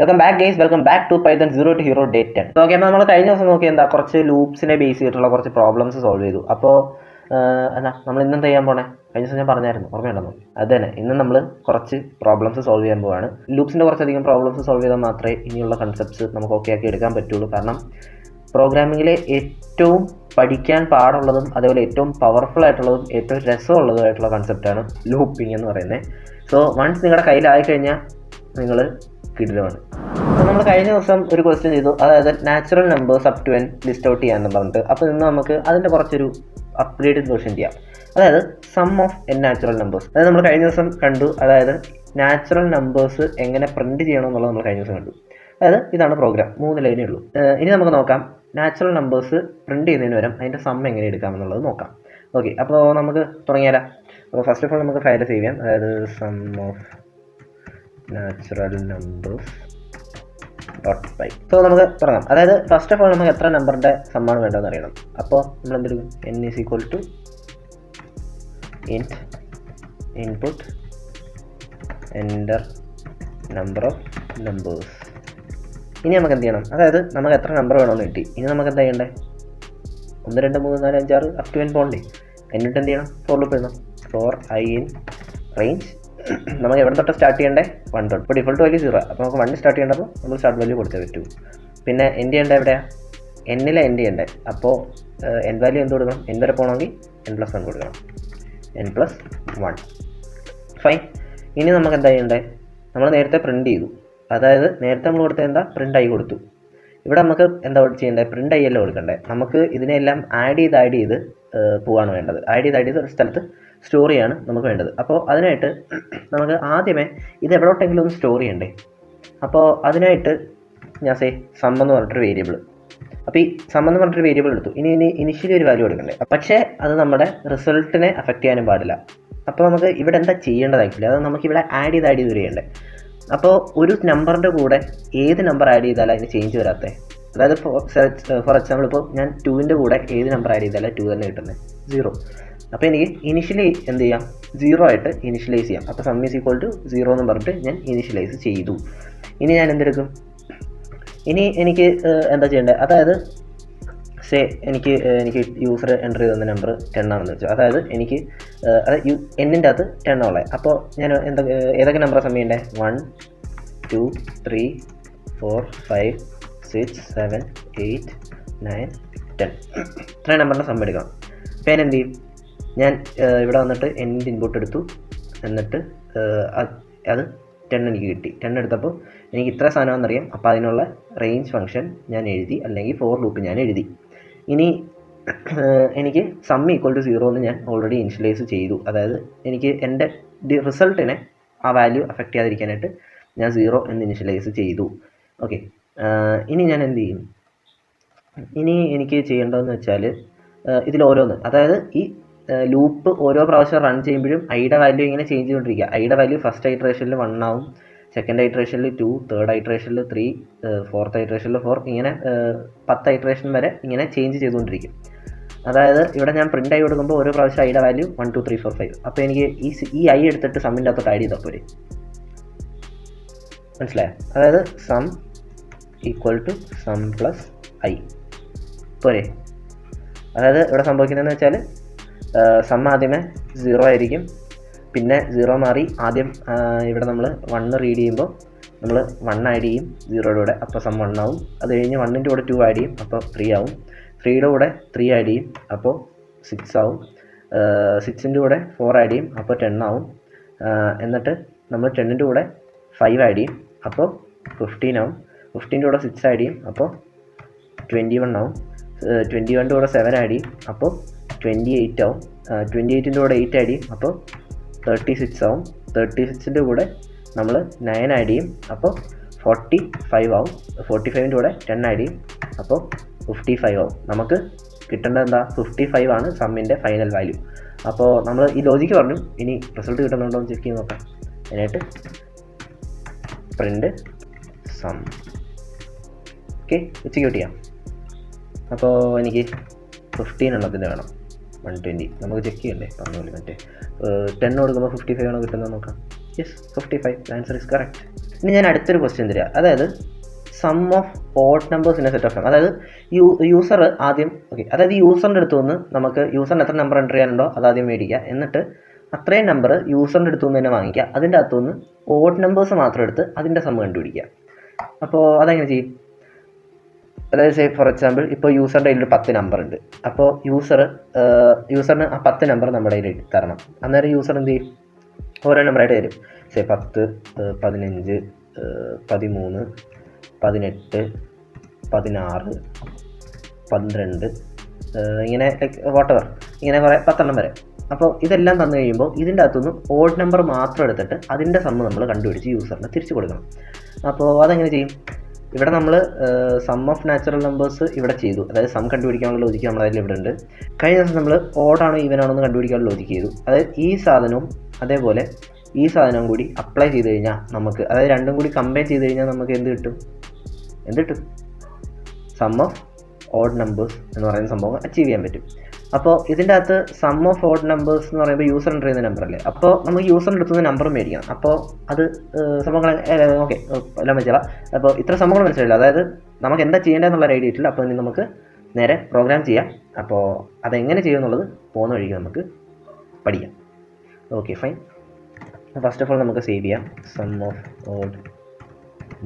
Welcome back guys, welcome back to python 0 to Hero Day 10. Okay, അപ്പോൾ നമ്മൾ കഴിഞ്ഞ ദിവസം നോക്കി കുറച്ച് ലൂപ്സിനെ ബേസ് ചെയ്തിട്ടുള്ള കുറച്ച് പ്രോബ്ലംസ് സോൾവ് ചെയ്തു. അപ്പോൾ നമ്മൾ ഇന്നും ചെയ്യാൻ പോണേ, കഴിഞ്ഞ ദിവസം ഞാൻ പറഞ്ഞായിരുന്നു, ഓർമ്മയുണ്ടെന്നോ? അത് തന്നെ, ഇന്ന് നമ്മൾ കുറച്ച് പ്രോബ്ലംസ് സോൾവ് ചെയ്യാൻ പോവാണ്. ലൂപ്സിൻ്റെ കുറച്ചധികം പ്രോബ്ലംസ് സോൾവ് ചെയ്താൽ മാത്രമേ ഇനിയുള്ള കൺസെപ്റ്റ്സ് നമുക്ക് ഓക്കെ ആക്കി എടുക്കാൻ പറ്റുള്ളൂ. കാരണം പ്രോഗ്രാമിങ്ങിലെ ഏറ്റവും പഠിക്കാൻ പാടുള്ളതും അതേപോലെ ഏറ്റവും പവർഫുൾ ആയിട്ടുള്ളതും ഏറ്റവും രസമുള്ളതുമായിട്ടുള്ള കൺസെപ്റ്റാണ് ലൂപ്പിംഗ് എന്ന് പറയുന്നത്. സോ വൺസ് നിങ്ങളുടെ കയ്യിലായി കഴിഞ്ഞാൽ നിങ്ങൾ കിടിലമാണ്. അപ്പോൾ നമ്മൾ കഴിഞ്ഞ ദിവസം ഒരു ക്വസ്റ്റ്യൻ ചെയ്തു, അതായത് natural numbers up to n list out ചെയ്യാമെന്ന് പറഞ്ഞിട്ട്. അപ്പോൾ ഇന്ന് നമുക്ക് അതിൻ്റെ കുറച്ചൊരു അപ്ഗ്രേഡഡ് വേർഷൻ ചെയ്യാം. അതായത് sum of n natural numbers. അതായത് നമ്മൾ കഴിഞ്ഞ ദിവസം കണ്ടു, അതായത് നാച്ചുറൽ നമ്പേഴ്സ് എങ്ങനെ പ്രിൻറ്റ് ചെയ്യണമെന്നുള്ളത് നമ്മൾ കഴിഞ്ഞ ദിവസം കണ്ടു. അതായത് ഇതാണ് പ്രോഗ്രാം, 3 ലൈനേ ഉള്ളൂ. ഇനി നമുക്ക് നോക്കാം നാച്ചുറൽ നമ്പേഴ്സ് പ്രിൻറ്റ് ചെയ്യുന്നതിന് വരെ അതിൻ്റെ സം എങ്ങനെ എടുക്കാമെന്നുള്ളത് നോക്കാം. ഓക്കെ, അപ്പോൾ നമുക്ക് തുടങ്ങിയാലോ? അപ്പോൾ ഫസ്റ്റ് ഓഫ് ഓൾ നമുക്ക് ഫയൽ സേവ് ചെയ്യാം. അതായത് sum of natural numbers .py. So നമുക്ക് തുടങ്ങാം. അതായത് ഫസ്റ്റ് ഓഫ് ഓൾ നമുക്ക് എത്ര നമ്പറിൻ്റെ സമ്മാണ് വേണ്ടതെന്ന് അറിയണം. അപ്പോൾ നമ്മൾ എന്തെടുക്കും? n is equal to int input enter number of numbers. ഇനി നമുക്ക് എന്ത് ചെയ്യണം? അതായത് നമുക്ക് എത്ര നമ്പർ വേണമെന്ന് കിട്ടി. ഇനി നമുക്ക് എന്താ ചെയ്യണ്ടേ? 1 2 3 4 5 6 അപ് ടു n പോകണ്ടേ? എന്നിട്ട് എന്ത് ചെയ്യണം? ഫോർ ലൂപ്പ് എഴുതണം. For i in range. നമുക്ക് എവിടെ തൊട്ട് സ്റ്റാർട്ട് ചെയ്യണ്ടേ? 1 തൊട്ട്. ഇപ്പോൾ ഡിഫോൾട്ട് വാല്യൂ 0. അപ്പോൾ നമുക്ക് 1 സ്റ്റാർട്ട് ചെയ്യേണ്ടപ്പോൾ നമ്മൾ സ്റ്റാർട്ട് വാല്യൂ കൊടുത്തേ പറ്റൂ. പിന്നെ എൻഡ് ചെയ്യേണ്ടത് എവിടെയാണ്? എന്നിലെ എൻഡ് ചെയ്യേണ്ടത്. അപ്പോൾ എൻഡ് വാല്യൂ എന്ത് കൊടുക്കണം? n വരെ പോകണമെങ്കിൽ n+1 കൊടുക്കണം. n+1. ഫൈൻ. ഇനി നമുക്ക് എന്താ ചെയ്യണ്ടേ? നമ്മൾ നേരത്തെ പ്രിൻറ്റ് ചെയ്തു. അതായത് നേരത്തെ നമ്മൾ കൊടുത്ത എന്താ? പ്രിൻ്റ് ആയി കൊടുത്തു. ഇവിടെ നമുക്ക് എന്താ ചെയ്യേണ്ടത്? പ്രിൻ്റ് ആയി അല്ല കൊടുക്കണ്ടേ. നമുക്ക് ഇതിനെല്ലാം ആഡ് ചെയ്ത് പോവാണ് വേണ്ടത്. ആഡ് ചെയ്ത് ഒരു സ്ഥലത്ത് സ്റ്റോർ ചെയ്യാണ് നമുക്ക് വേണ്ടത്. അപ്പോൾ അതിനായിട്ട് നമുക്ക് ആദ്യമേ ഇത് എവിടോട്ടെങ്കിലും ഒന്ന് സ്റ്റോർ ചെയ്യണ്ടേ. അപ്പോൾ അതിനായിട്ട് ഞാൻ സം എന്ന് പറഞ്ഞിട്ടൊരു വേരിയബിൾ. അപ്പോൾ ഈ സം എന്ന് പറഞ്ഞിട്ടൊരു വേരിയബിൾ എടുത്തു. ഇനി ഇനിഷ്യലി ഒരു വാല്യൂ കൊടുക്കണ്ടേ. പക്ഷേ അത് നമ്മുടെ റിസൾട്ടിനെ അഫക്റ്റ് ചെയ്യാനും പാടില്ല. അപ്പോൾ നമുക്ക് ഇവിടെ എന്താ ചെയ്യേണ്ടതായിട്ടില്ല. അത് നമുക്കിവിടെ ആഡ് ചെയ്ത് വരികയുണ്ട്. അപ്പോൾ ഒരു നമ്പറിൻ്റെ കൂടെ ഏത് നമ്പർ ആഡ് ചെയ്താലും അതിന് ചേഞ്ച് വരാത്തത്. അതായത് ഫോർ എക്സാമ്പിൾ ഇപ്പോൾ ഞാൻ 2ൻ്റെ കൂടെ ഏത് നമ്പർ ആഡ് ചെയ്താലും 2 തന്നെ കിട്ടുന്നത്, 0. അപ്പോൾ എനിക്ക് ഇനിഷ്യലി എന്ത് ചെയ്യാം? 0 ആയിട്ട് ഇനിഷ്യലൈസ് ചെയ്യാം. അപ്പോൾ സം ഈസ് ഈക്വൽ ടു 0 എന്ന് പറഞ്ഞിട്ട് ഞാൻ ഇനിഷ്യലൈസ് ചെയ്തു. ഇനി ഞാൻ എന്തെടുക്കും? ഇനി എനിക്ക് എന്താ ചെയ്യേണ്ടത്? അതായത് എനിക്ക് യൂസർ എൻ്റർ ചെയ്ത് തന്ന നമ്പർ 10 ആണെന്ന് വെച്ചു. അതായത് എനിക്ക് എന്നിൻ്റെ അകത്ത് 10 ഉള്ളത്. അപ്പോൾ ഞാൻ ഏതൊക്കെ നമ്പറാണ് സം ചെയ്യേണ്ടത്? 1 2 3 4 5 6 7 8 9 10 ഇത്രയും നമ്പറിൻ്റെ സം എടുക്കണം. അപ്പോൾ ഞാൻ എന്ത് ചെയ്യും? ഞാൻ ഇവിടെ വന്നിട്ട് എൻ്റെ ഇൻപുട്ട് എടുത്തു. എന്നിട്ട് അത് 10 എനിക്ക് കിട്ടി. 10 എടുത്തപ്പോൾ എനിക്ക് ഇത്ര സാധനമാണെന്നറിയാം. അപ്പോൾ അതിനുള്ള റേഞ്ച് ഫംഗ്ഷൻ ഞാൻ എഴുതി, അല്ലെങ്കിൽ ഫോർ ലൂപ്പ് ഞാൻ എഴുതി. ഇനി എനിക്ക് സം ഈക്വൽ ടു 0 എന്ന് ഞാൻ ഓൾറെഡി ഇനിഷ്യലൈസ് ചെയ്തു. അതായത് എനിക്ക് എൻ്റെ റിസൾട്ടിനെ ആ വാല്യൂ അഫക്റ്റ് ചെയ്യാതിരിക്കാനായിട്ട് ഞാൻ 0 എന്ന് ഇനിഷ്യലൈസ് ചെയ്തു. ഓക്കെ, ഇനി ഞാൻ എന്ത് ചെയ്യും? ഇനി എനിക്ക് ചെയ്യേണ്ടതെന്ന് വെച്ചാൽ ഇതിൽ ഓരോന്ന്, അതായത് ഈ ലൂപ്പ് ഓരോ പ്രാവശ്യം റൺ ചെയ്യുമ്പോഴും ഐയുടെ വാല്യൂ ഇങ്ങനെ ചേഞ്ച് ചെയ്തുകൊണ്ടിരിക്കുക. ഐയുടെ വാല്യൂ ഫസ്റ്റ് ഐട്രേഷനിൽ 1 ആവും, സെക്കൻഡ് ഐട്രേഷനിൽ 2, തേർഡ് ഐട്രേഷനിൽ 3, ഫോർത്ത് ഐട്രേഷനിൽ 4, ഇങ്ങനെ 10 ഐട്രേഷൻ വരെ ഇങ്ങനെ ചേഞ്ച് ചെയ്തുകൊണ്ടിരിക്കും. അതായത് ഇവിടെ ഞാൻ പ്രിൻ്റ് ആയി കൊടുക്കുമ്പോൾ ഓരോ പ്രാവശ്യം ഐയുടെ വാല്യൂ 1 2 3 4 5. അപ്പോൾ എനിക്ക് ഈ ഐ എടുത്തിട്ട് സമ്മിൻ്റെ അകത്തോട്ട് ആഡ് ചെയ്താൽ പോരെ. മനസ്സിലായോ? അതായത് sum equal to sum plus I പോരെ. അതായത് ഇവിടെ സംഭവിക്കുന്നതെന്ന് വെച്ചാൽ സം ആദ്യമേ 0 ആയിരിക്കും, പിന്നെ 0 മാറി ആദ്യം ഇവിടെ നമ്മൾ 1 റീഡ് ചെയ്യുമ്പോൾ നമ്മൾ 1 ആഡ് ചെയ്യും 0യുടെ കൂടെ. അപ്പോൾ സം 1 ആവും. അത് കഴിഞ്ഞ് 1ൻ്റെ കൂടെ 2 ആഡ് ചെയ്യും, അപ്പോൾ 3 ആവും. 3യുടെ കൂടെ 3 ആഡ് ചെയ്യും, അപ്പോൾ 6 ആവും. 6ൻ്റെ കൂടെ 4 ആഡ് ചെയ്യും, അപ്പോൾ 10 ആവും. എന്നിട്ട് നമ്മൾ 10ൻ്റെ കൂടെ 5 ആഡ് ചെയ്യും, അപ്പോൾ 15 ആവും. 15ൻ്റെ കൂടെ 6 ആഡ് ചെയ്യും, അപ്പോൾ 21 ആവും. 21ൻ്റെ കൂടെ 7 ആഡ് ചെയ്യും, അപ്പോൾ 28 ആവും. 28ൻ്റെ കൂടെ 8 ആഡ് ചെയ്യും, അപ്പോൾ 36 ആവും. 36ൻ്റെ കൂടെ നമ്മൾ 9 ആഡ് ചെയ്യും, അപ്പോൾ 45 ആവും. 45ൻ്റെ കൂടെ 10 ആഡ് ചെയ്യും, അപ്പോൾ 55 ആവും. നമുക്ക് കിട്ടേണ്ടത് എന്താ? 55 ആണ് സമ്മിൻ്റെ ഫൈനൽ വാല്യൂ. അപ്പോൾ നമ്മൾ ഈ ലോജിക്ക് പറഞ്ഞു. ഇനി റിസൾട്ട് കിട്ടുന്നുണ്ടോ എന്ന് ചെക്ക് ചെയ്ത് നോക്കാം. അതിനായിട്ട് പ്രിൻ്റ് സം. ഓക്കെ, എക്സിക്യൂട്ട് ചെയ്യാം. അപ്പോൾ എനിക്ക് 15 എണ്ണത്തിൻ്റെ വേണം. 120 നമുക്ക് ചെക്ക് ചെയ്യണ്ടേ? പറഞ്ഞ പോലെ മറ്റേ 10 കൊടുക്കുമ്പോൾ 55 ആണോ കിട്ടുന്നത് നോക്കാം. യെസ്, 55. Answer is correct. ഇനി ഞാൻ അടുത്തൊരു ക്വസ്റ്റ്യൻ തരിക, അതായത് sum of odd numbers in a set of number. അതായത് യൂസർ ആദ്യം അതായത് യൂസറിൻ്റെ അടുത്ത് നിന്ന് നമുക്ക് യൂസറിന് എത്ര നമ്പർ എൻ്റർ ചെയ്യാനുണ്ടോ അതാദ്യം മേടിക്കുക, എന്നിട്ട് അത്രയും നമ്പർ യൂസറിൻ്റെ അടുത്ത് നിന്ന് തന്നെ വാങ്ങിക്കുക, അതിൻ്റെ അകത്തുനിന്ന് ഓഡ് നമ്പേഴ്സ് മാത്രം എടുത്ത് അതിൻ്റെ സം കണ്ടുപിടിക്കുക. അപ്പോൾ അതെങ്ങനെ ചെയ്യും? അതായത് സേ ഫോർ എക്സാമ്പിൾ ഇപ്പോൾ യൂസറിൻ്റെ കയ്യിൽ 10 നമ്പർ ഉണ്ട്. അപ്പോൾ യൂസറിന് ആ 10 നമ്പർ നമ്മുടെ കയ്യിൽ തരണം. അന്നേരം യൂസർ എന്ത് ചെയ്യും? ഓരോ നമ്പറായിട്ട് തരും. സേ 10, 15, 13, 18, 16, 12, ഇങ്ങനെ വാട്ടെവർ, ഇങ്ങനെ കുറേ 10 വരെ. അപ്പോൾ ഇതെല്ലാം തന്നു കഴിയുമ്പോൾ ഇതിൻ്റെ അകത്തുനിന്ന് ഓഡ് നമ്പർ മാത്രം എടുത്തിട്ട് അതിൻ്റെ സമ്മ് നമ്മൾ കണ്ടുപിടിച്ച് യൂസറിന് തിരിച്ചു കൊടുക്കണം. അപ്പോൾ അതെങ്ങനെ ചെയ്യും? ഇവിടെ നമ്മൾ സം ഓഫ് നാച്ചുറൽ നമ്പേഴ്സ് ഇവിടെ ചെയ്തു, അതായത് സം കണ്ടുപിടിക്കാനുള്ള ലോജിക്ക് നമ്മുടെ അതിൽ ഇവിടെ ഉണ്ട്. കഴിഞ്ഞ ദിവസം നമ്മൾ ഓഡാണോ ഈവനാണോ എന്ന് കണ്ടുപിടിക്കാനുള്ള ലോജിക്ക് ചെയ്തു. അതായത് ഈ സാധനവും അതേപോലെ ഈ സാധനവും കൂടി അപ്ലൈ ചെയ്ത് കഴിഞ്ഞാൽ നമുക്ക്, അതായത് രണ്ടും കൂടി കമ്പൈൻ ചെയ്ത് കഴിഞ്ഞാൽ നമുക്ക് എന്ത് കിട്ടും? സം ഓഫ് ഓഡ് നമ്പേഴ്സ് എന്ന് പറയുന്ന സംഭവം അച്ചീവ് ചെയ്യാൻ പറ്റും. അപ്പോൾ ഇതിൻ്റെ അകത്ത് സം ഓഫ് ഓഡ് നമ്പേഴ്സ് എന്ന് പറയുമ്പോൾ യൂസർ എൻ്റർ ചെയ്യുന്ന നമ്പർ അല്ലേ, അപ്പോൾ നമുക്ക് യൂസറിൻ്റെ അടുത്തുനിന്ന് നമ്പർ മേടിക്കണം. അപ്പോൾ അത് സംഭവങ്ങൾ ഓക്കെ എല്ലാം മനസ്സിലാം. അപ്പോൾ ഇത്ര സംഭവങ്ങൾ മനസ്സിലായില്ല, അതായത് നമുക്ക് എന്താ ചെയ്യേണ്ടതെന്നുള്ള ഒരു ഐഡിയ ഇട്ടില്ല. അപ്പോൾ ഇനി നമുക്ക് നേരെ പ്രോഗ്രാം ചെയ്യാം. അപ്പോൾ അതെങ്ങനെ ചെയ്യുമെന്നുള്ളത് പോകുന്ന വഴിക്ക് നമുക്ക് പഠിക്കാം. Okay fine. First of all നമുക്ക് സേവ് ചെയ്യാം sum of odd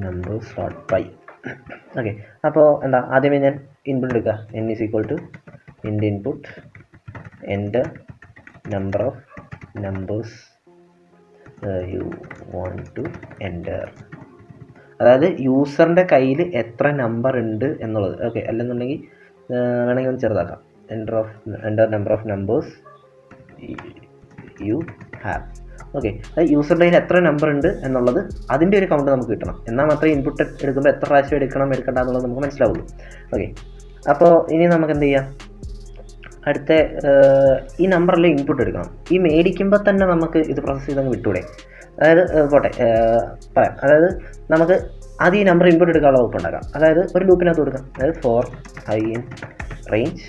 numbers dot py. Okay, അപ്പോൾ എന്താ ആദ്യമേ ഞാൻ ഇൻപുട്ട് എടുക്കുക. n is equal to int input enter number of numbers you want to enter. അതായത് യൂസറിൻ്റെ കയ്യിൽ എത്ര നമ്പർ ഉണ്ട് എന്നുള്ളത്. ഓക്കെ, അല്ലെന്നുണ്ടെങ്കിൽ വേണമെങ്കിൽ ഒന്ന് ചെറുതാക്കാം. Enter number of numbers you have. Okay, അതായത് യൂസറിൻ്റെ കയ്യിൽ എത്ര നമ്പർ ഉണ്ട് എന്നുള്ളത് അതിൻ്റെ ഒരു കൗണ്ട് നമുക്ക് കിട്ടണം. എന്നാൽ മാത്രമേ ഇൻപുട്ട് എടുക്കുമ്പോൾ എത്ര പ്രാവശ്യം എടുക്കണ്ട എന്നുള്ളത് നമുക്ക് മനസ്സിലാവുള്ളൂ. ഓക്കെ, അപ്പോൾ ഇനി നമുക്ക് എന്ത് ചെയ്യാം? അടുത്ത ഈ നമ്പറിൽ ഇൻപുട്ട് എടുക്കണം. ഈ മേടിക്കുമ്പോൾ തന്നെ നമുക്ക് ഇത് പ്രോസസ്സ് ചെയ്തങ്ങ് വിട്ടൂടെ? അതായത് പോട്ടെ പറയാം. അതായത് നമുക്ക് ആദ്യം ഈ നമ്പർ ഇൻപുട്ട് എടുക്കാനുള്ള വകുപ്പ് ഉണ്ടാക്കാം. അതായത് ഒരു ലൂപ്പിനകത്ത് കൊടുക്കാം. അതായത് for I in range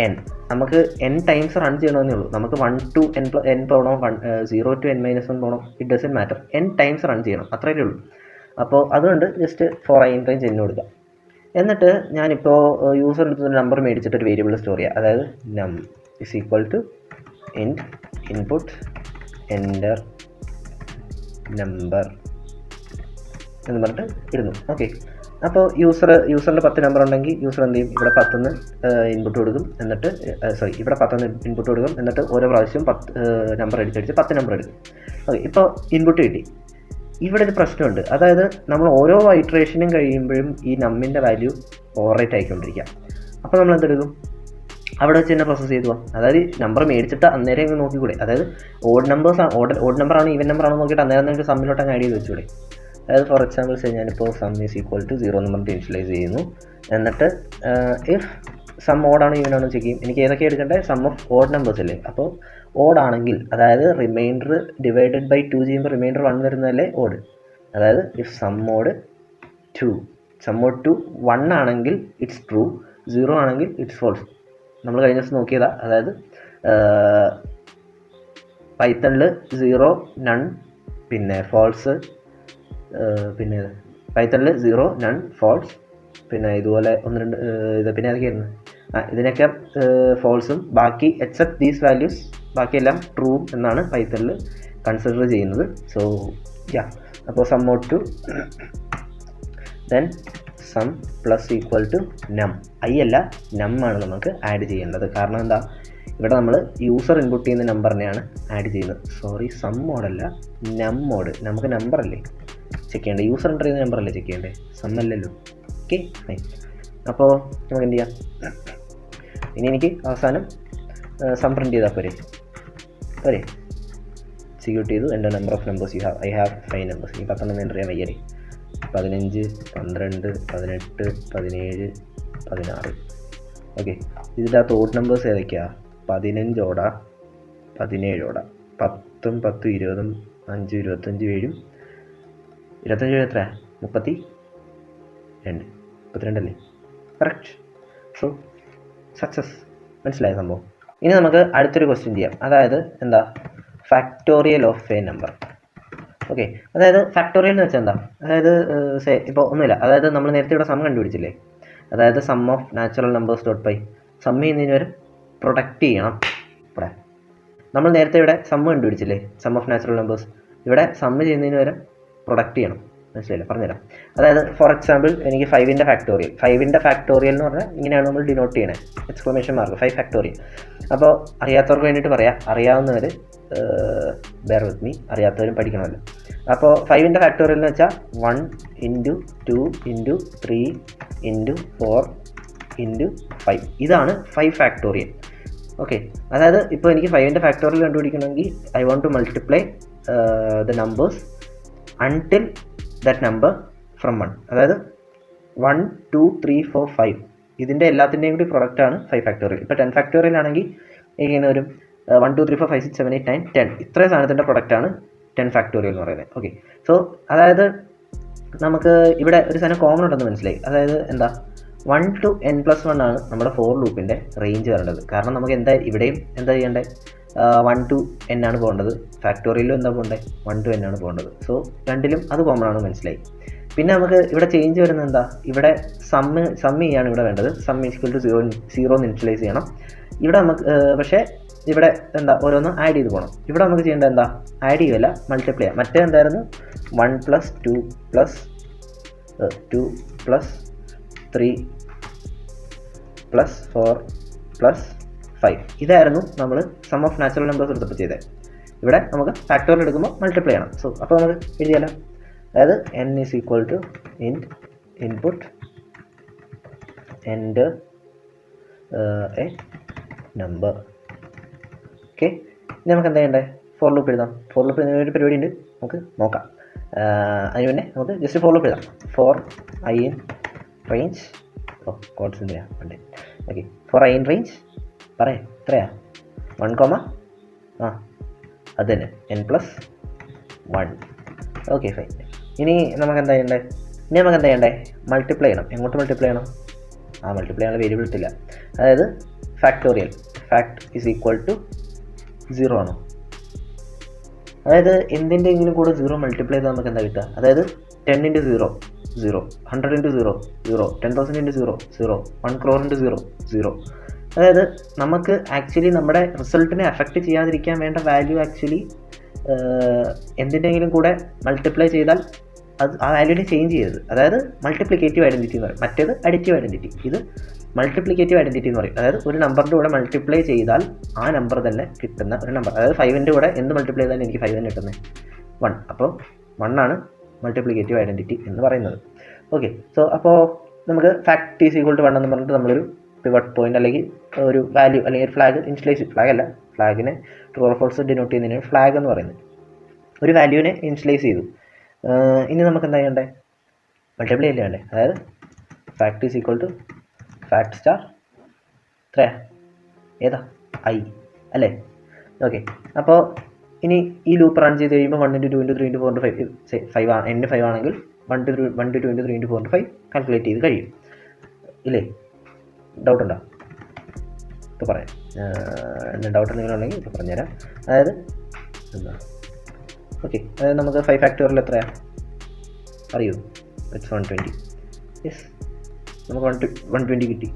n. നമുക്ക് n ടൈംസ് റൺ ചെയ്യണമെന്നേ ഉള്ളൂ. നമുക്ക് 1 to n പോകണോ 0 to n-1 പോകണോ, it doesn't matter. n times run ചെയ്യണം, അത്രയേ ഉള്ളൂ. അപ്പോൾ അതുകൊണ്ട് just for I in range n കൊടുക്കാം. എന്നിട്ട് ഞാനിപ്പോൾ യൂസറിൻ്റെ അടുത്ത് നമ്പർ മേടിച്ചിട്ട് ഒരു വേരിയബിൾ സ്റ്റോർ ചെയ്യുക. അതായത് നം is equal to int input enter number എന്ന് പറഞ്ഞിട്ട് ഇടുന്നു. ഓക്കെ, അപ്പോൾ യൂസറിൻ്റെ 10 നമ്പർ ഉണ്ടെങ്കിൽ യൂസർ എന്ത് ചെയ്യും? ഇവിടെ 10 ഇൻപുട്ട് കൊടുക്കും, എന്നിട്ട് ഇവിടെ 10 ഇൻപുട്ട് കൊടുക്കും, എന്നിട്ട് ഓരോ പ്രാവശ്യം 10 നമ്പർ അടിച്ചടിച്ച് 10 നമ്പർ എടുക്കും. ഓക്കെ, ഇപ്പോൾ ഇൻപുട്ട് കിട്ടി. ഇവിടെ ഒരു പ്രശ്നമുണ്ട്. അതായത് നമ്മൾ ഓരോ ഇറ്ററേഷനും കഴിയുമ്പോഴും ഈ നമ്മിൻ്റെ വാല്യൂ ഓവറേറ്റ് ആയിക്കൊണ്ടിരിക്കുക. അപ്പോൾ നമ്മൾ എന്തെടുക്കും? അവിടെ വെച്ച് തന്നെ പ്രോസസ്സ് ചെയ്തു പോകാം. അതായത് നമ്പർ മേടിച്ചിട്ട് അന്നേരം ഇങ്ങ് നോക്കിക്കൂടെ? അതായത് ഓഡ് നമ്പറാണോ ഈവൻ നമ്പറാണോ നോക്കിയിട്ട് അന്നേരം നമുക്ക് സമ്മിലോട്ട് അങ്ങ് ആഡ് ചെയ്ത് വെച്ചുകൂടെ? അതായത് ഫോർ എക്സാമ്പിൾ ഞാനിപ്പോൾ സം ഈസ് ഈക്വൽ ടു 0 എന്ന് പറഞ്ഞിട്ട് ഇനിഷ്യലൈസ് ചെയ്യുന്നു. എന്നിട്ട് ഇഫ് സം ഓഡാണോ ഈവനാണോ ചെക്ക് ചെയ്യും. എനിക്ക് ഏതൊക്കെ എടുക്കേണ്ടത്? സം ഓഫ് ഓഡ് നമ്പേഴ്സ് അല്ലേ. അപ്പോൾ ഓഡ് ആണെങ്കിൽ, അതായത് റിമൈൻഡർ ഡിവൈഡഡ് ബൈ 2 ചെയ്യുമ്പോൾ റിമൈൻഡർ 1 വരുന്നതല്ലേ ഓഡ്. അതായത് ഇഫ് സം ഓഡ് 2 1 ആണെങ്കിൽ ഇറ്റ്സ് ട്രൂ, 0 ആണെങ്കിൽ ഇറ്റ്സ് ഫോൾസ്. നമ്മൾ കഴിഞ്ഞ ദിവസം നോക്കിയതാ. അതായത് പൈത്തണിൽ 0 നൺ പിന്നെ ഫോൾസ്, പിന്നെ പൈത്തണിൽ 0 നൺ ഫോൾസ്, പിന്നെ ഇതുപോലെ 1 2 ഇത് പിന്നെ ഏതൊക്കെയായിരുന്നു? ഇതിനൊക്കെ ഫോൾസും ബാക്കി എക്സെപ്റ്റ് ദീസ് വാല്യൂസ് ബാക്കിയെല്ലാം ട്രൂ എന്നാണ് പൈത്തണിൽ കൺസിഡർ ചെയ്യുന്നത്. സോ യാ, അപ്പോൾ sum of 2 then sum plus equal to num. I അല്ല നം ആണ് നമുക്ക് ആഡ് ചെയ്യേണ്ടത്. കാരണം എന്താ? ഇവിടെ നമ്മൾ യൂസർ ഇൻപുട്ട് ചെയ്യുന്ന നമ്പറിനെയാണ് ആഡ് ചെയ്യുന്നത്. സോറി, സം മോഡല്ല നം മോഡ്. നമുക്ക് നമ്പറല്ലേ ചെക്ക് ചെയ്യേണ്ടത്, യൂസർ എൻ്റർ ചെയ്യുന്ന നമ്പറല്ലേ ചെക്ക് ചെയ്യേണ്ടത്, സം അല്ലല്ലോ. Okay fine. അപ്പോൾ നമുക്ക് എന്ത് ചെയ്യാം? ഇനി എനിക്ക് അവസാനം സം പ്രിൻറ്റ് ചെയ്താൽ പോരെ? എക്സിക്യൂട്ട് ചെയ്തു. എൻ്റെ number of numbers I have 5 numbers. ഈ 10 എൻ്റർ ചെയ്യാൻ വയ്യേ. 15, 12, 18, 17, 16. ഓക്കെ, ഇതിൻ്റെ അകത്ത് ഓഡ് നമ്പേഴ്സ് ഏതൊക്കെയാണ്? 15 ഓടാ, 17 ഓടാ, 10 10 20 5 25 7 25 എത്ര? 32 അല്ലേ? കറക്റ്റ്. So success. മനസ്സിലായ സംഭവം. ഇനി നമുക്ക് അടുത്തൊരു ക്വസ്റ്റ്യൻ ചെയ്യാം. അതായത് എന്താ? Factorial of A number. Okay, അതായത് ഫാക്ടോറിയൽ എന്ന് വെച്ചാൽ എന്താ, അതായത് ഇപ്പോൾ ഒന്നുമില്ല, അതായത് നമ്മൾ നേരത്തെ ഇവിടെ സം കണ്ടുപിടിച്ചില്ലേ, അതായത് sum of natural numbers dot pi, sum ചെയ്യുന്നതിന് വരെ പ്രൊഡക്റ്റ് ചെയ്യണം. ഇവിടെ നമ്മൾ നേരത്തെ ഇവിടെ സം കണ്ടുപിടിച്ചില്ലേ, സം ഓഫ് നാച്ചുറൽ നമ്പേഴ്സ്, ഇവിടെ സം ചെയ്യുന്നതിന് വരെ പ്രൊഡക്റ്റ് ചെയ്യണം. മനസ്സിലായില്ല, പറഞ്ഞുതരാം. അതായത് ഫോർ എക്സാമ്പിൾ എനിക്ക് 5ൻ്റെ ഫാക്ടോറിയൽ, 5ൻ്റെ ഫാക്ടോറിയൽ എന്ന് പറഞ്ഞാൽ ഇങ്ങനെയാണ് നമ്മൾ ഡിനോട്ട് ചെയ്യണേ, എക്സ്ക്ലമേഷൻ മാർക്ക് 5 ഫാക്ടോറിയൽ. അപ്പോൾ അറിയാത്തവർക്ക് വേണ്ടിയിട്ട് പറയാം, അറിയാവുന്നവർ ബെയർ വിത്ത് മീ, അറിയാത്തവരും പഠിക്കണമല്ലോ. അപ്പോൾ 5ൻ്റെ ഫാക്ടോറിയൽ എന്ന് വെച്ചാൽ 1 × 2 × 3 × 4 × 5, ഇതാണ് 5 ഫാക്ടോറിയൽ. ഓക്കെ, അതായത് ഇപ്പോൾ എനിക്ക് 5ൻ്റെ ഫാക്ടോറിയൽ കണ്ടുപിടിക്കണമെങ്കിൽ I want to multiply the numbers until that number from 1, അതായത് 1 2 3 4 5 ഇതിൻ്റെ എല്ലാത്തിൻ്റെയും കൂടി പ്രൊഡക്റ്റാണ് 5 ഫാക്ടോറിയൽ. ഇപ്പോൾ 10 ഫാക്ടോറിയൽ ആണെങ്കിൽ ഇങ്ങനെ വരും 1 2 3 4 5 6 7 8 9 10, ഇത്രയും സാധനത്തിൻ്റെ പ്രൊഡക്റ്റാണ് 10 ഫാക്ടോറിയൽ എന്ന് പറയുന്നത്. ഓക്കെ, സോ അതായത് നമുക്ക് ഇവിടെ ഒരു സാധനം കോമൺ ഉണ്ടെന്ന് മനസ്സിലായി. അതായത് എന്താ, 1 to n+1 ആണ് നമ്മുടെ ഫോർ ലൂപ്പിൻ്റെ റേഞ്ച് വരേണ്ടത്. കാരണം നമുക്ക് എന്താ ഇവിടെയും എന്താ ചെയ്യേണ്ടത്, 1 to n ആണ് പോകേണ്ടത്, ഫാക്ടോറിയലും എന്താ പോകേണ്ടത്, 1 to n ആണ് പോകേണ്ടത്. സോ രണ്ടിലും അത് കോമൺ ആണ്, മനസ്സിലായി. പിന്നെ നമുക്ക് ഇവിടെ ചേഞ്ച് വരുന്നത് എന്താ, ഇവിടെ സം ചെയ്യാണ് ഇവിടെ വേണ്ടത്, സം ഈക്വൽ ടു 0 ഇനിഷ്യലൈസ് ചെയ്യണം. ഇവിടെ നമുക്ക് പക്ഷേ ഇവിടെ എന്താ ഓരോന്ന് ആഡ് ചെയ്ത് പോകണം. ഇവിടെ നമുക്ക് ചെയ്യേണ്ടത് എന്താ, ആഡ് ചെയ്യുകയല്ല, മൾട്ടിപ്ലൈ ചെയ്യാം. മറ്റേ എന്തായിരുന്നു 1 + 2 + 2 + 3 + 4 + 5 ഇതായിരുന്നു നമ്മൾ സം ഓഫ് നാച്ചുറൽ നമ്പേഴ്സ് എടുത്തപ്പോൾ ചെയ്തത്. ഇവിടെ നമുക്ക് ഫാക്ടോറിയൽ എടുക്കുമ്പോൾ മൾട്ടിപ്ലൈ ചെയ്യണം. സോ അപ്പോൾ നമുക്ക് എഴുതിയാലോ, അതായത് n = input enter a number. Okay, ഇനി നമുക്ക് എന്താ ചെയ്യേണ്ടത്, ഫോർ ലൂപ്പ് എഴുതാം. ഫോർ ലൂപ്പ് എഴുതുന്ന ഒരു പരിപാടി ഉണ്ട്, നമുക്ക് നോക്കാം. അതിന് പിന്നെ നമുക്ക് ജസ്റ്റ് ഫോർ ലൂപ്പ് എഴുതാം. For i in range, codes എന്തിനാണ് ഉണ്ട്. Okay, for i in range പറയാം എത്രയാ, 1, അത് തന്നെ n+1. Okay fine. ഇനി നമുക്ക് എന്താ ചെയ്യണ്ടേ, മൾട്ടിപ്ലൈ ചെയ്യണം. എങ്ങോട്ട് മൾട്ടിപ്ലൈ ചെയ്യണം, മൾട്ടിപ്ലൈ ചെയ്യാനുള്ള വേരിയബിൾ ഇട്ടില്ല. അതായത് ഫാക്ടോറിയൽ, ഫാക്ട് = 0 ആണോ, അതായത് എന്തിൻ്റെങ്കിലും കൂടെ 0 മൾട്ടിപ്ലൈ ചെയ്താൽ നമുക്ക് എന്താ കിട്ടുക, അതായത് 10 × 0 0, 100 × 0 0, 10,000 × 0 0, 1 crore × 0 0. അതായത് നമുക്ക് ആക്ച്വലി നമ്മുടെ റിസൾട്ടിനെ അഫക്റ്റ് ചെയ്യാതിരിക്കാൻ വേണ്ട വാല്യൂ ആക്ച്വലി എന്തിൻ്റെങ്കിലും കൂടെ മൾട്ടിപ്ലൈ ചെയ്താൽ അത് ആ വാല്യൂനെ ചേഞ്ച് ചെയ്യരുത്. അതായത് മൾട്ടിപ്ലിക്കേറ്റീവ് ഐഡൻറ്റിറ്റി എന്ന് പറയും, മറ്റേത് അഡിറ്റീവ് ഐഡൻറ്റിറ്റി, ഇത് മൾട്ടിപ്ലിക്കേറ്റീവ് ഐഡൻറ്റിറ്റി എന്ന് പറയും. അതായത് ഒരു നമ്പറിൻ്റെ കൂടെ മൾട്ടിപ്ലൈ ചെയ്താൽ ആ നമ്പർ തന്നെ കിട്ടുന്ന ഒരു നമ്പർ. അതായത് 5ൻ്റെ കൂടെ എന്ത് മൾട്ടിപ്ലൈ ചെയ്താലും എനിക്ക് 5 തന്നെ കിട്ടുന്നത് 1. അപ്പോൾ 1 ആണ് മൾട്ടിപ്ലിക്കേറ്റീവ് ഐഡൻറ്റിറ്റി എന്ന് പറയുന്നത്. ഓക്കെ, സോ അപ്പോൾ നമുക്ക് ഫാക്ട് = 1 എന്ന് പറഞ്ഞിട്ട് നമ്മളൊരു പിവട്ട് പോയിന്റ് അല്ലെങ്കിൽ ഒരു വാല്യൂ അല്ലെങ്കിൽ ഒരു ഫ്ലാഗ് ഇനിഷ്യലൈസ്, ഫ്ലാഗ് അല്ല, ഫ്ലാഗിനെ ട്രൂ ഓർ ഫോൾസ് ഡിനോട്ട് ചെയ്യുന്നതിന് ഫ്ലാഗ് എന്ന് പറയുന്നത്, ഒരു വാല്യൂവിനെ ഇനിഷ്യലൈസ് ചെയ്തു. ഇനി നമുക്ക് എന്താ ചെയ്യണ്ടേ, മൾട്ടിപ്ലൈ അല്ലേ വേണ്ടേ, അതായത് ഫാക്ട് = ഫാക്ട് സ്റ്റാർ എത്രയാ, ഏതാ i അല്ലേ. ഓക്കെ, അപ്പോൾ ഇനി ഈ ലൂപ്പ് റൺ ചെയ്ത് കഴിയുമ്പോൾ 1 × 2 × 3 × 4 × 5 5 ആണ്, n 5 ആണെങ്കിൽ 1 × 2 × 3 × 4 × 5 കാൽക്കുലേറ്റ് ചെയ്ത് കഴിയും ഇല്ലേ. ഡൗട്ട് ഉണ്ടോ, ഇപ്പോൾ പറയാം. ഡൗട്ട് എന്തെങ്കിലും ഉണ്ടെങ്കിൽ ഇപ്പോൾ പറഞ്ഞുതരാം. അതായത് എന്താ, ഓക്കെ, അതായത് നമുക്ക് 5 ഫാക്ടോറിയൽ എത്രയാണ് അറിയൂ, ഇറ്റ്സ് 120. യെസ്, നമുക്ക് 120 കിട്ടി.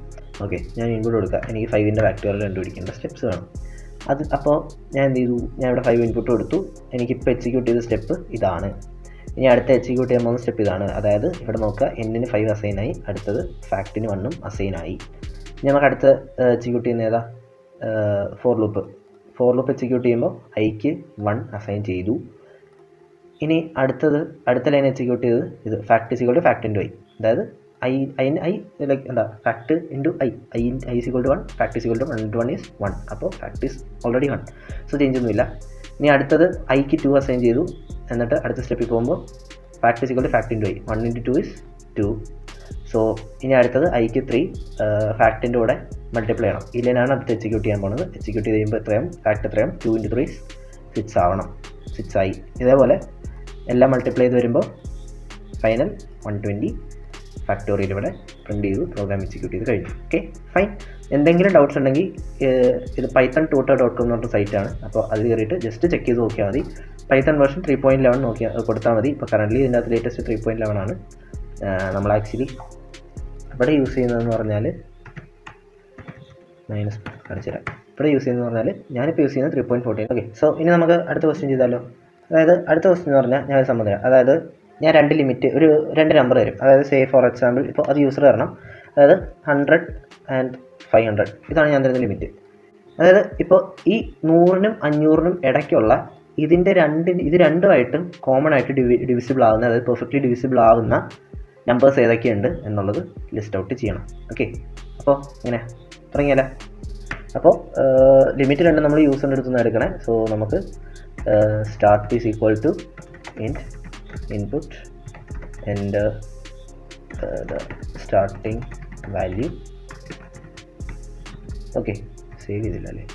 ഓക്കെ, ഞാൻ ഇൻപുട്ട് കൊടുക്കുക, എനിക്ക് 5ൻ്റെ ഫാക്ടോറിയൽ കണ്ടുപിടിക്കേണ്ട സ്റ്റെപ്സ് വേണം. അത് അപ്പോൾ ഞാൻ എന്ത് ചെയ്തു, ഞാൻ ഇവിടെ 5 ഇൻപുട്ട് കൊടുത്തു, എനിക്കിപ്പോൾ എക്സിക്യൂട്ട് ചെയ്ത സ്റ്റെപ്പ് ഇതാണ്. ഇനി അടുത്ത എക്സിക്യൂട്ട് ചെയ്യാൻ പോകുന്ന സ്റ്റെപ്പ് ഇതാണ്. അതായത് ഇവിടെ നോക്കുക, n-ന് 5 അസൈനായി, അടുത്തത് ഫാക്ടിന് 1 അസൈനായി. നമുക്ക് അടുത്ത് എക്സിക്യൂട്ട് ചെയ്യുന്ന ഏതാ, ഫോർ ലൂപ്പ് എക്സിക്യൂട്ട് ചെയ്യുമ്പോൾ i-ക്ക് 1 അസൈൻ ചെയ്തു. ഇനി അടുത്ത ലൈൻ എക്സിക്യൂട്ട് ചെയ്തത് ഇത് ഫാക്ട് = ഫാക്ട് × i, അതായത് i ലൈക്ക് എന്താ, ഫാക്ട് × i = 1, ഫാക്ട് = 1 × 1 = 1. അപ്പോൾ fact is already 1, so change ഒന്നുമില്ല. ഇനി അടുത്തത് i-ക്ക് 2 അസൈൻ ചെയ്തു. എന്നിട്ട് അടുത്ത സ്റ്റെപ്പിൽ പോകുമ്പോൾ ഫാക്ട് = ഫാക്ട് × i, 1 × 2 = 2. സോ ഇനി അടുത്തത് i-ക്ക് 3 ഫാക്ടിൻ്റെ കൂടെ മൾട്ടിപ്ലൈ ചെയ്യണം. ഈ ലൈനാണ് അടുത്ത് എക്സിക്യൂട്ട് ചെയ്യാൻ പോകുന്നത്. എക്സിക്യൂട്ട് ചെയ്ത് കഴിയുമ്പോൾ എത്രയും ഫാക്ട് എത്രയും 2 × 3 = 6 ആവണം, 6 ആയി. ഇതേപോലെ എല്ലാം മൾട്ടിപ്ലൈ ചെയ്ത് വരുമ്പോൾ ഫൈനൽ 120 ഫാക്ടോറിയൽ ഇവിടെ പ്രിൻറ്റ് ചെയ്തു, പ്രോഗ്രാം എക്സിക്യൂട്ട് ചെയ്ത് കഴിഞ്ഞു. Okay fine. എന്തെങ്കിലും ഡൗട്ട്സ് ഉണ്ടെങ്കിൽ ഇത് python tutor.com എന്ന് പറഞ്ഞ സൈറ്റാണ്, അപ്പോൾ അത് കയറിയിട്ട് ജസ്റ്റ് ചെക്ക് ചെയ്ത് നോക്കിയാൽ മതി. പൈത്തൺ വേർഷൻ 3.11 നോക്കി കൊടുത്താൽ മതി. ഇപ്പോൾ കറൻ്റ്ലി ഇതിൻ്റെ അകത്ത് ലേറ്റസ്റ്റ് 3.11 ആണ്. നമ്മൾ ആക്ച്വലി ഇവിടെ യൂസ് ചെയ്യുന്നതെന്ന് പറഞ്ഞാൽ മൈനസ് കാണിച്ചു തരാം. ഇവിടെ യൂസ് ചെയ്യുന്നതെന്ന് പറഞ്ഞാൽ ഞാനിപ്പോൾ യൂസ് ചെയ്യുന്നത് 3.14. ഓക്കെ, സോ ഇനി നമുക്ക് അടുത്ത ക്വസ്റ്റ്യൻ ചെയ്താലോ. അതായത് അടുത്ത ക്വസ്റ്റ്യൻ എന്ന് പറഞ്ഞാൽ ഞാൻ ഒരു സംബന്ധം, അതായത് ഞാൻ 2 ലിമിറ്റ്, ഒരു 2 നമ്പർ തരും. അതായത് സേ ഫോർ എക്സാമ്പിൾ ഇപ്പോൾ അത് യൂസർ തരണം. അതായത് 100 and 500 ഇതാണ് ഞാൻ തരുന്ന ലിമിറ്റ്. അതായത് ഇപ്പോൾ ഈ 100-നും 500-നും ഇടയ്ക്കുള്ള ഇത് രണ്ടുമായിട്ടും കോമൺ ആയിട്ട് ഡിവിസിബിൾ ആവുന്ന, അതായത് പെർഫെക്റ്റ്ലി ഡിവിസിബിൾ ആവുന്ന നമ്പേഴ്സ് ഏതൊക്കെയുണ്ട് എന്നുള്ളത് ലിസ്റ്റ് ഔട്ട് ചെയ്യണം. ഓക്കെ, അപ്പോൾ ഇങ്ങനെ തുടങ്ങിയാലോ. അപ്പോൾ ലിമിറ്റ് 2 നമ്മൾ യൂസറിൻ്റെ അടുത്ത് നിന്ന് എടുക്കണേ. സോ നമുക്ക് start is equal to input and the starting value. Okay, save ചെയ്തില്ല അല്ലേ?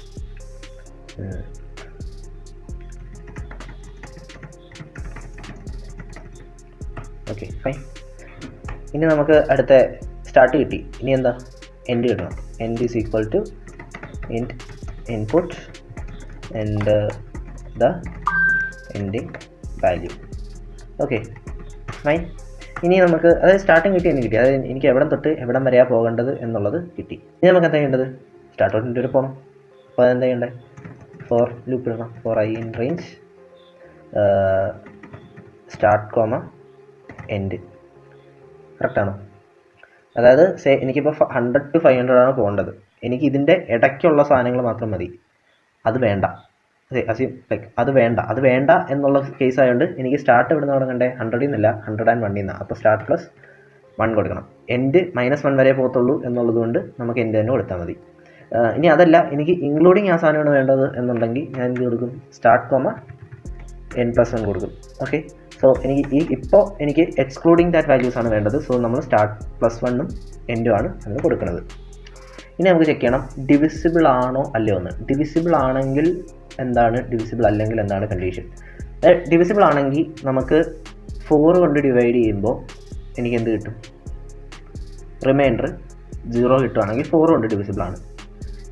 Okay, fine. ഇനി നമുക്ക് അടുത്ത സ്റ്റാർട്ട് കിട്ടി. ഇനി എന്താ, എൻഡ് കിട്ടണം. End is equal to input and the ending value. Okay, fine. ഇനി നമുക്ക് അതായത് സ്റ്റാർട്ടിങ് കിട്ടി, എനിക്ക് കിട്ടി. അതായത് എനിക്ക് എവിടം തൊട്ട് എവിടം വരെയാണ് പോകേണ്ടത് എന്നുള്ളത് കിട്ടി. ഇനി നമുക്ക് എന്താ ചെയ്യേണ്ടത്, സ്റ്റാർട്ട് ഔട്ടിൻ്റെ ഒരു പോകണം. അപ്പോൾ അതെന്താ ചെയ്യേണ്ടത്, ഫോർ ലൂപ്പ് ഇടണം. For I in range start comma end. കറക്റ്റാണോ? അതായത് എനിക്കിപ്പോൾ 100 to 500 ആണ് പോകേണ്ടത്. എനിക്ക് ഇതിൻ്റെ ഇടയ്ക്കുള്ള സാധനങ്ങൾ മാത്രം മതി, അത് വേണ്ട. അത് വേണ്ട എന്നുള്ള കേസ് ആയതുകൊണ്ട് എനിക്ക് സ്റ്റാർട്ട് എവിടെ നിന്ന് തുടങ്ങണ്ടേ, 100 നിന്നല്ല 101 നിന്നാണ്. അപ്പോൾ സ്റ്റാർട്ട് പ്ലസ് 1 കൊടുക്കണം. എൻഡ് -1 വരെ പോകത്തുള്ളൂ എന്നുള്ളത് കൊണ്ട് നമുക്ക് എൻഡ് തന്നെ കൊടുത്താൽ മതി. ഇനി അതല്ല, എനിക്ക് ഇൻക്ലൂഡിങ് ആ സാധനമാണ് വേണ്ടത് എന്നുണ്ടെങ്കിൽ ഞാൻ എന്ത് കൊടുക്കും, സ്റ്റാർട്ട് കോമ n+1 കൊടുക്കും. ഓക്കെ, സോ ഇപ്പോൾ എനിക്ക് എക്സ്ക്ലൂഡിങ് ദാറ്റ് വാല്യൂസ് ആണ് വേണ്ടത്. സോ നമ്മൾ സ്റ്റാർട്ട് +1ഉം എൻഡും ആണ് നമ്മൾ കൊടുക്കുന്നത്. ഇനി നമുക്ക് ചെക്ക് ചെയ്യണം ഡിവിസിബിൾ ആണോ അല്ലയോ എന്ന്. ഡിവിസിബിൾ ആണെങ്കിൽ എന്താണ്, ഡിവിസിബിൾ അല്ലെങ്കിൽ എന്താണ് കണ്ടീഷൻ. ഡിവിസിബിൾ ആണെങ്കിൽ നമുക്ക് 4 കൊണ്ട് ഡിവൈഡ് ചെയ്യുമ്പോൾ എനിക്ക് എന്ത് കിട്ടും, റിമൈൻഡർ 0 കിട്ടുകയാണെങ്കിൽ 4 കൊണ്ട് ഡിവിസിബിൾ ആണ്.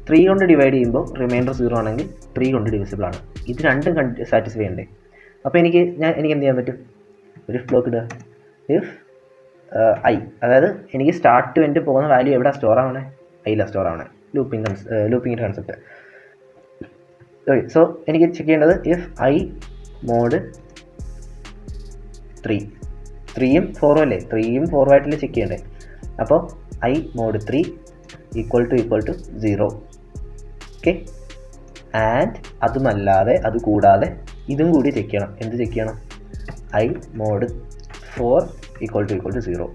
3 കൊണ്ട് ഡിവൈഡ് ചെയ്യുമ്പോൾ റിമൈൻഡർ 0 ആണെങ്കിൽ 3 കൊണ്ട് ഡിവിസിബിൾ ആണ്. ഇത് രണ്ടും സാറ്റിസ്ഫൈ ചെയ്യണ്ടേ. അപ്പോൾ എനിക്ക് എന്ത് ചെയ്യാൻ പറ്റും, ഒരു ഫ്ലോക്ക് ഇടുക. ഇഫ് ഐ, അതായത് എനിക്ക് സ്റ്റാർട്ട് ടു എൻഡ് പോകുന്ന വാല്യൂ എവിടെ സ്റ്റോർ ആവണേ, ഐയിലാണ് സ്റ്റോർ ആവണേ. ലൂപ്പിങ്ങിൻ്റെ കൺസെപ്റ്റ്. ഓക്കെ, സോ എനിക്ക് ചെക്ക് ചെയ്യേണ്ടത് ഇഫ് ഐ മോഡ് 3യും 4ഉം അല്ലേ, 3യും 4ഉം ആയിട്ടല്ലേ ചെക്ക് ചെയ്യണ്ടേ. അപ്പോൾ I mod 3 equal to 0. Okay, and അത് കൂടാതെ ഇതും കൂടി ചെക്ക് ചെയ്യണം. എന്ത് ചെക്ക് ചെയ്യണം, ഐ മോഡ് 4 ഈക്വൽ ടു 0.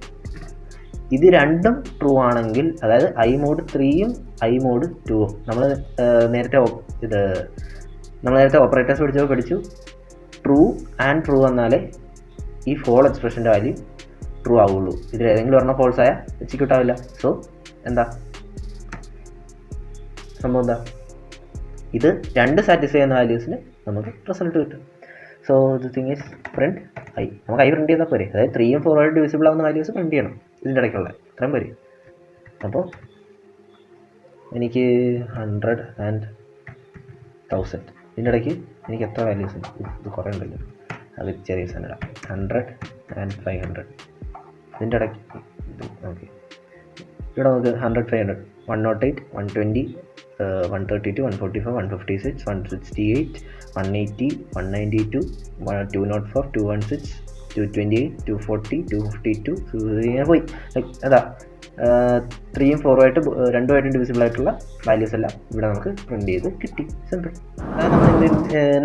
ഇത് രണ്ടും ട്രൂ ആണെങ്കിൽ, അതായത് ഐ മോഡ് 3യും ഐ മോഡ് 2ഉം നമ്മൾ നേരത്തെ ഓപ്പറേറ്റേഴ്സ് പഠിച്ചു. ട്രൂ ആൻഡ് ട്രൂ എന്നാലേ ഈ ഫോൾ എക്സ്പ്രഷൻ്റെ വാല്യൂ ട്രൂ ആവുള്ളൂ. ഇതിൽ ഏതെങ്കിലും ഒരെണ്ണം ഫോൾസ് ആയാൽ എക്സിക്യൂട്ട് ആവില്ല. സോ എന്താ സംഭവം, എന്താ, ഇത് രണ്ട് സാറ്റിസ്ഫൈ ചെയ്യുന്ന വാല്യൂസിന് നമുക്ക് റിസൾട്ട് കിട്ടും. So the thing is print I. നമുക്ക് ഐ പ്രിൻറ്റ് ചെയ്താൽ പോരെ. അതായത് 3യും 4ഉം ആയിട്ട് ഡിവിസിബിൾ ആവുന്ന വാല്യൂസ് പ്രിൻറ്റ് ചെയ്യണം ഇതിൻ്റെ ഇടയ്ക്കുള്ള, ഇത്രയും പോരെ. അപ്പോൾ എനിക്ക് 100 and 1000 ഇതിൻ്റെ ഇടയ്ക്ക് എനിക്ക് എത്ര വാല്യൂസ് ഉണ്ട്, ഇത് കുറേ ഉണ്ടല്ലോ, അത് ചെറിയ സാധനം 100 and 500 ഇതിൻ്റെ ഇടയ്ക്ക്. ഓക്കെ, ഇവിടെ നമുക്ക് 100, 500, 108, 120, 132, 145, 156, 168, 180, 192, 204, 216, 228, 240, 252 ഇങ്ങനെ പോയി. അതാ 3യും 4ഉം ആയിട്ട് രണ്ടുമായിട്ട് ഡിവിസിബിൾ ആയിട്ടുള്ള വാല്യൂസ് എല്ലാം ഇവിടെ നമുക്ക് പ്രിൻറ്റ് ചെയ്ത് കിട്ടി. സിമ്പിൾ. അതായത്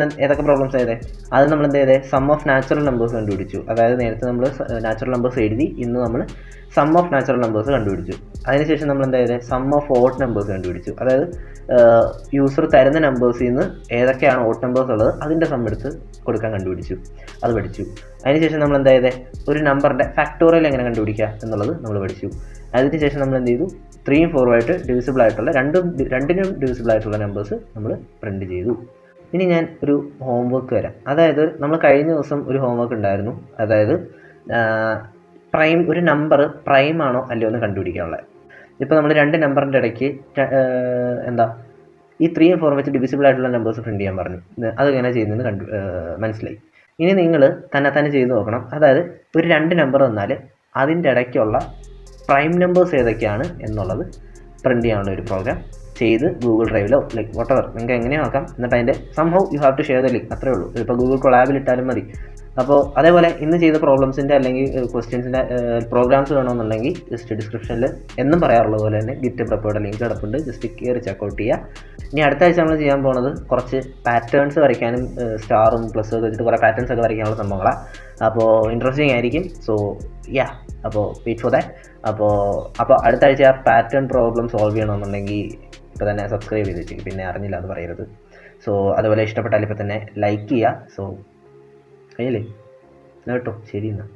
നമ്മൾ ഏതൊക്കെ പ്രോബ്ലംസ് ആയതേ, അത് നമ്മൾ എന്ത് ചെയ്തേ, സം ഓഫ് നാച്ചുറൽ നമ്പേഴ്സ് കണ്ടുപിടിച്ചു. അതായത് നേരത്തെ നമ്മൾ നാച്ചുറൽ നമ്പേഴ്സ് എഴുതി, ഇന്ന് നമ്മൾ സം ഓഫ് നാച്ചുറൽ നമ്പേഴ്സ് കണ്ടുപിടിച്ചു. അതിനുശേഷം നമ്മൾ എന്താ ചെയ്തത്, സം ഓഫ് ഓഡ് നമ്പേഴ്സ് കണ്ടുപിടിച്ചു. അതായത് യൂസർ തരുന്ന നമ്പേഴ്സിൽ നിന്ന് ഏതൊക്കെയാണ് ഓഡ് നമ്പേഴ്സ് ഉള്ളത് അതിൻ്റെ സം എടുത്ത് കൊടുക്കാൻ കണ്ടുപിടിച്ചു, അത് പഠിച്ചു. അതിനുശേഷം നമ്മൾ എന്താ ചെയ്തത്, ഒരു നമ്പറിൻ്റെ ഫാക്ടോറിയൽ എങ്ങനെ കണ്ടുപിടിക്കുക എന്നുള്ളത് നമ്മൾ പഠിച്ചു. അതിനുശേഷം നമ്മൾ എന്ത് ചെയ്തു, 3യും 4ഉം ആയിട്ട് ഡിവിസിബിൾ ആയിട്ടുള്ള രണ്ടിനും ഡിവിസിബിൾ ആയിട്ടുള്ള നമ്പേഴ്സ് നമ്മൾ പ്രിൻറ്റ് ചെയ്തു. ഇനി ഞാൻ ഒരു ഹോംവർക്ക് വരാം. അതായത് നമ്മൾ കഴിഞ്ഞ ദിവസം ഒരു ഹോംവർക്ക് ഉണ്ടായിരുന്നു. അതായത് ഒരു നമ്പർ പ്രൈം ആണോ അല്ലയോ എന്ന് കണ്ടുപിടിക്കാനുള്ളത്. ഇപ്പോൾ നമ്മൾ 2 നമ്പറിൻ്റെ ഇടയ്ക്ക് ഈ 3യും 4 വെച്ച് ഡിവിസിബിൾ ആയിട്ടുള്ള നമ്പേഴ്സ് പ്രിൻറ്റ് ചെയ്യാൻ പറഞ്ഞു. അതെങ്ങനെ ചെയ്യുന്നതെന്ന് മനസ്സിലായി. ഇനി നിങ്ങൾ തന്നെ ചെയ്ത് നോക്കണം. അതായത് ഒരു 2 നമ്പർ തന്നാൽ അതിൻ്റെ ഇടയ്ക്കുള്ള പ്രൈം നമ്പേഴ്സ് ഏതൊക്കെയാണ് എന്നുള്ളത് പ്രിൻറ്റ് ചെയ്യാനുള്ള ഒരു പ്രോഗ്രാം ചെയ്ത് ഗൂഗിൾ ഡ്രൈവിലോ ലൈക്ക് വോട്ടെവർ നിങ്ങൾക്ക് എങ്ങനെയോ ആക്കാം. എന്നിട്ട് അതിൻ്റെ somehow you have to share the link, അത്രേ ഉള്ളൂ. ഇപ്പോൾ ഗൂഗിൾ കൊളാബിൽ ഇട്ടാലും മതി. അപ്പോൾ അതേപോലെ ഇന്ന് ചെയ്ത പ്രോബ്ലംസിൻ്റെ അല്ലെങ്കിൽ ക്വസ്റ്റ്യൻസിൻ്റെ പ്രോഗ്രാംസ് വേണമെന്നുണ്ടെങ്കിൽ ജസ്റ്റ് ഡിസ്ക്രിപ്ഷനിൽ എന്നും പറയാറുള്ളത് പോലെ തന്നെ ഗിറ്റ് പ്രിപ്പയർഡ് ലിങ്ക് കിടപ്പുണ്ട്, ജസ്റ്റ് കയറി ചെക്കൗട്ട് ചെയ്യുക. ഇനി അടുത്ത ആഴ്ച നമ്മൾ ചെയ്യാൻ പോകുന്നത് കുറച്ച് പാറ്റേൺസ് വരയ്ക്കാനും സ്റ്റാറും പ്ലസ് ഒക്കെ വെച്ചിട്ട് കുറേ പാറ്റേൺസ് ഒക്കെ വരയ്ക്കാനുള്ള സംഭവങ്ങളാണ്. അപ്പോൾ ഇൻട്രസ്റ്റിംഗ് ആയിരിക്കും. സോ യാ, അപ്പോൾ വെയിറ്റ് ഫോർ ദാറ്റ്. അപ്പോൾ അടുത്ത ആഴ്ച പാറ്റേൺ പ്രോബ്ലം സോൾവ് ചെയ്യണമെന്നുണ്ടെങ്കിൽ ഇപ്പോൾ തന്നെ സബ്സ്ക്രൈബ് ചെയ്ത് വെച്ചേക്കും, പിന്നെ അറിഞ്ഞില്ല അത് പറയരുത്. സോ അതുപോലെ ഇഷ്ടപ്പെട്ടാൽ ഇപ്പോൾ തന്നെ ലൈക്ക് ചെയ്യുക. സോ കഴിഞ്ഞില്ലേ കേട്ടോ, ശരി എന്നാൽ.